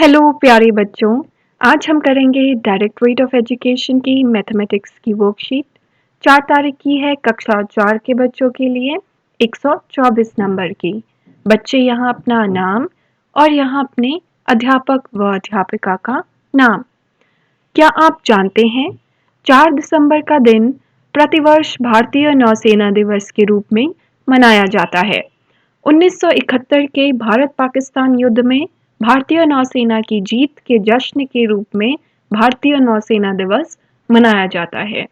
Hello प्यारे बच्चों। आज हम करेंगे डायरेक्ट वेट ऑफ एजुकेशन की मैथमेटिक्स की वर्कशीट। 4 तारीख की है, कक्षा 4 के बच्चों के लिए 124 नंबर की। बच्चे यहाँ अपना नाम और यहाँ अपने अध्यापक व अध्यापिका का नाम। क्या आप जानते हैं 4 दिसंबर का दिन प्रतिवर्ष भारतीय नौसेना दिवस के रूप में मनाया जाता है। 1971 के भारत पाकिस्तान युद्ध में भारतीय नौसेना की जीत के जश्न के रूप में भारतीय नौसेना दिवस मनाया जाता है।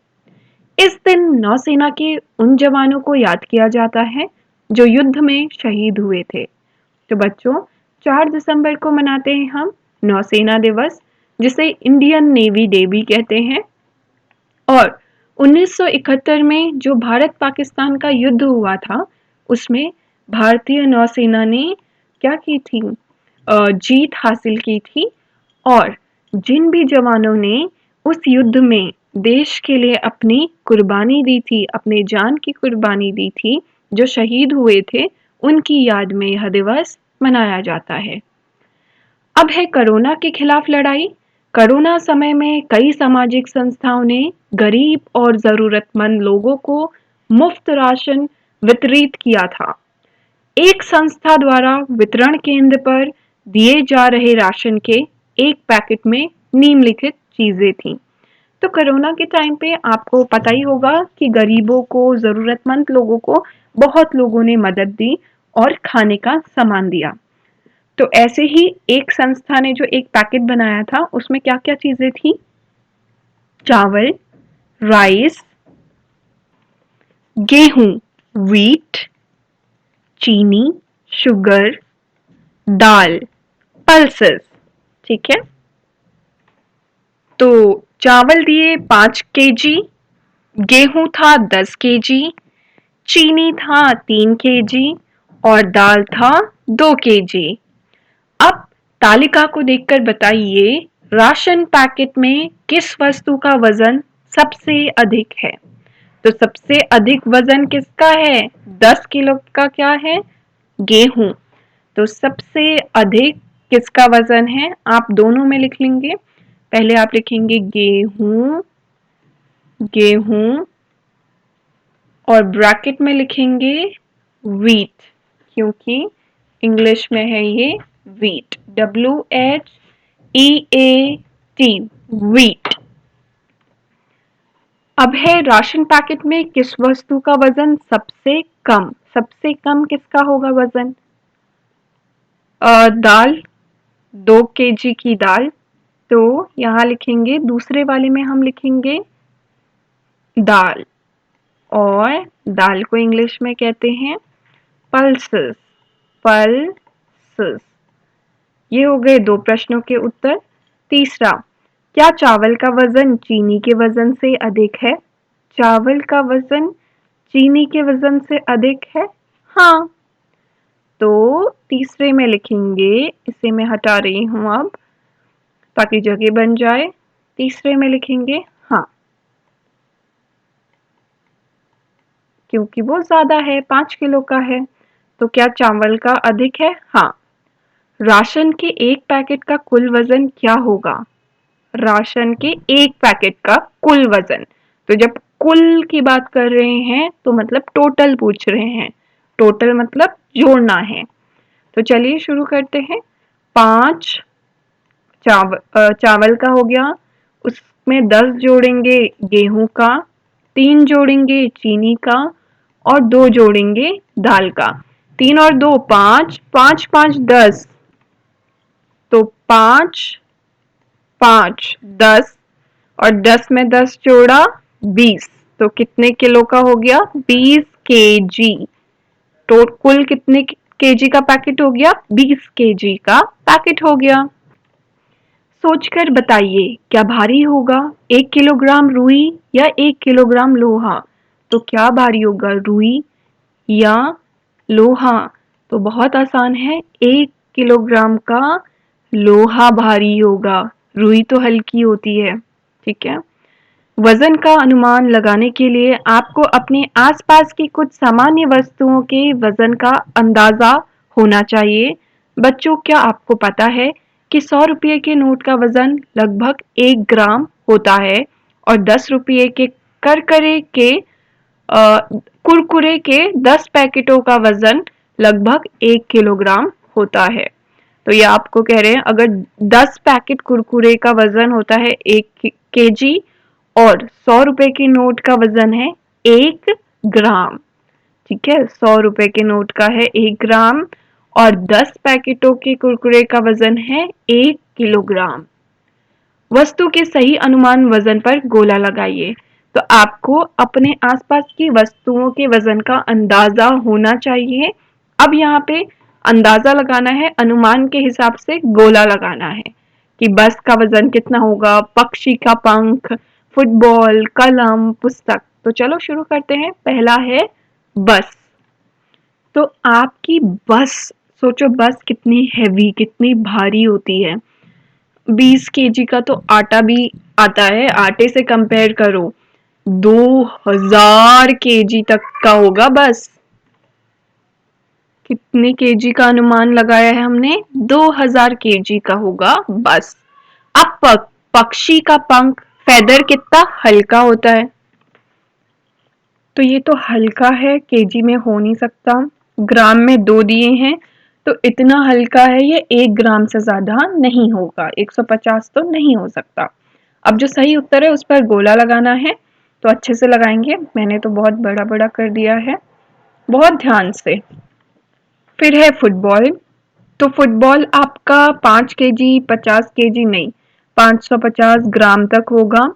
इस दिन नौसेना के उन जवानों को याद किया जाता है जो युद्ध में शहीद हुए थे। तो बच्चों, 4 दिसंबर को मनाते हैं हम नौसेना दिवस, जिसे इंडियन नेवी डे भी कहते हैं। और 1971 में जो भारत पाकिस्तान का युद्ध हुआ था, उसमें भारतीय नौसेना ने क्या की थी? जीत हासिल की थी। और जिन भी जवानों ने उस युद्ध में देश के लिए अपनी कुर्बानी दी थी, अपने जान की कुर्बानी दी थी, जो शहीद हुए थे, उनकी याद में यह दिवस मनाया जाता है। अब है कोरोना के खिलाफ लड़ाई। कोरोना समय में कई सामाजिक संस्थाओं ने गरीब और जरूरतमंद लोगों को मुफ्त राशन वितरित किया था। एक संस्था द्वारा वितरण केंद्र पर दिए जा रहे राशन के एक पैकेट में निम्नलिखित चीजें थीं। तो कोरोना के टाइम पे आपको पता ही होगा कि गरीबों को, जरूरतमंद लोगों को बहुत लोगों ने मदद दी और खाने का सामान दिया। तो ऐसे ही एक संस्था ने जो एक पैकेट बनाया था, उसमें क्या क्या चीजें थी? चावल, राइस, गेहूं, व्हीट, चीनी, शुगर, दाल, पल्सेस। ठीक है। तो चावल दिए 5 केजी, गेहूं था 10 केजी, चीनी था 3 केजी और दाल था 2 केजी। अब तालिका को देखकर बताइए राशन पैकेट में किस वस्तु का वजन सबसे अधिक है। तो सबसे अधिक वजन किसका है? 10 किलो का क्या है? गेहूं। तो सबसे अधिक किसका वजन है? आप दोनों में लिख लेंगे। पहले आप लिखेंगे गेहूं, गेहूं और ब्रैकेट में लिखेंगे व्हीट, क्योंकि इंग्लिश में है ये व्हीट, WHEAT, व्हीट। अब है राशन पैकेट में किस वस्तु का वजन सबसे कम? सबसे कम किसका होगा वजन? दाल, 2 केजी की दाल। तो यहाँ लिखेंगे, दूसरे वाले में हम लिखेंगे दाल, और दाल को इंग्लिश में कहते हैं पल्सेस, पल्सेस। ये हो गए 2 प्रश्नों के उत्तर। तीसरा, क्या चावल का वजन चीनी के वजन से अधिक है? चावल का वजन चीनी के वजन से अधिक है? हाँ। तो तीसरे में लिखेंगे, इसे मैं हटा रही हूं अब ताकि जगह बन जाए। तीसरे में लिखेंगे हाँ, क्योंकि वो ज्यादा है, 5 किलो का है। तो क्या चावल का अधिक है? हाँ। राशन के एक पैकेट का कुल वजन क्या होगा? राशन के एक पैकेट का कुल वजन। तो जब कुल की बात कर रहे हैं तो मतलब टोटल पूछ रहे हैं। टोटल मतलब जोड़ना है। तो चलिए शुरू करते हैं। 5 चावल का हो गया, उसमें 10 जोड़ेंगे गेहूं का, 3 जोड़ेंगे चीनी का और 2 जोड़ेंगे दाल का। 3 और 2 5, 5 5 10। तो 5 5 10 और 10 में 10 जोड़ा 20। तो कितने किलो का हो गया? 20 केजी। तो कुल कितने केजी का पैकेट हो गया? 20 केजी का पैकेट हो गया। सोचकर बताइए क्या भारी होगा, 1 किलोग्राम रुई या 1 किलोग्राम लोहा? तो क्या भारी होगा, रुई या लोहा? तो बहुत आसान है, 1 किलोग्राम का लोहा भारी होगा, रुई तो हल्की होती है। ठीक है। वजन का अनुमान लगाने के लिए आपको अपने आसपास की कुछ सामान्य वस्तुओं के वजन का अंदाजा होना चाहिए। बच्चों, क्या आपको पता है कि 100 रुपये के नोट का वजन लगभग 1 ग्राम होता है और 10 रुपये के करकरे के कुरकुरे के 10 पैकेटों का वजन लगभग 1 किलोग्राम होता है। तो ये आपको कह रहे हैं अगर 10 पैकेट कुरकुरे का वजन होता है 1 केजी और 100 रुपए के नोट का वजन है 1 ग्राम, ठीक है, 100 रुपए के नोट का है 1 ग्राम और 10 पैकेटों के कुरकुरे का वजन है 1 किलोग्राम। वस्तु के सही अनुमान वजन पर गोला लगाइए। तो आपको अपने आसपास की वस्तुओं के वजन का अंदाजा होना चाहिए। अब यहाँ पे अंदाजा लगाना है, अनुमान के हिसाब से गोला लगाना है कि बस का वजन कितना होगा, पक्षी का पंख, फुटबॉल, कलम, पुस्तक। तो चलो शुरू करते हैं। पहला है बस। तो आपकी बस, सोचो बस कितनी हैवी, कितनी भारी होती है। 20 केजी का तो आटा भी आता है, आटे से कंपेयर करो 2000 केजी तक का होगा बस। कितने केजी का अनुमान लगाया है हमने? 2000 केजी का होगा बस। अब पक्षी का पंख, फेदर कितना हल्का होता है, तो ये तो हल्का है, केजी में हो नहीं सकता। ग्राम में 2 दिए हैं तो इतना हल्का है, ये 1 ग्राम से ज्यादा नहीं होगा, 150 तो नहीं हो सकता। अब जो सही उत्तर है उस पर गोला लगाना है, तो अच्छे से लगाएंगे। मैंने तो बहुत बड़ा बड़ा कर दिया है, बहुत ध्यान से। फिर है फुटबॉल। तो फुटबॉल आपका 5 केजी, 50 केजी नहीं, 550 ग्राम तक होगा।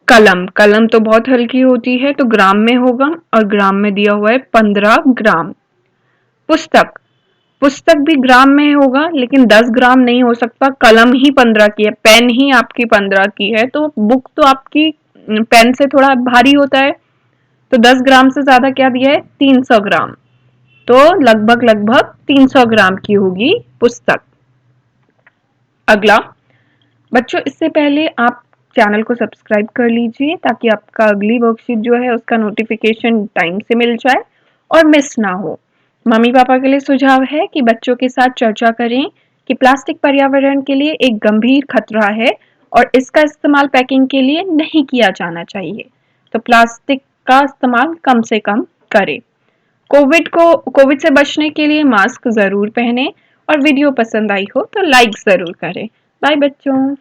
कलम, कलम तो बहुत हल्की होती है तो ग्राम में होगा और ग्राम में दिया हुआ है 15 ग्राम। पुस्तक, पुस्तक भी ग्राम में होगा लेकिन 10 ग्राम नहीं हो सकता, कलम ही 15 की है, पेन ही आपकी 15 की है, तो बुक तो आपकी पेन से थोड़ा भारी होता है, तो 10 ग्राम से ज्यादा क्या दिया है? 300 ग्राम। तो लगभग लगभग 300 ग्राम की होगी पुस्तक। अगला, बच्चों इससे पहले आप चैनल को सब्सक्राइब कर लीजिए ताकि आपका अगली वर्कशीट जो है उसका नोटिफिकेशन टाइम से मिल जाए और मिस ना हो। मम्मी पापा के लिए सुझाव है कि बच्चों के साथ चर्चा करें कि प्लास्टिक पर्यावरण के लिए एक गंभीर खतरा है और इसका इस्तेमाल पैकिंग के लिए नहीं किया जाना चाहिए। तो प्लास्टिक का इस्तेमाल कम से कम करें। कोविड से बचने के लिए मास्क जरूर पहने और वीडियो पसंद आई हो तो लाइक जरूर करें। बाय बच्चों।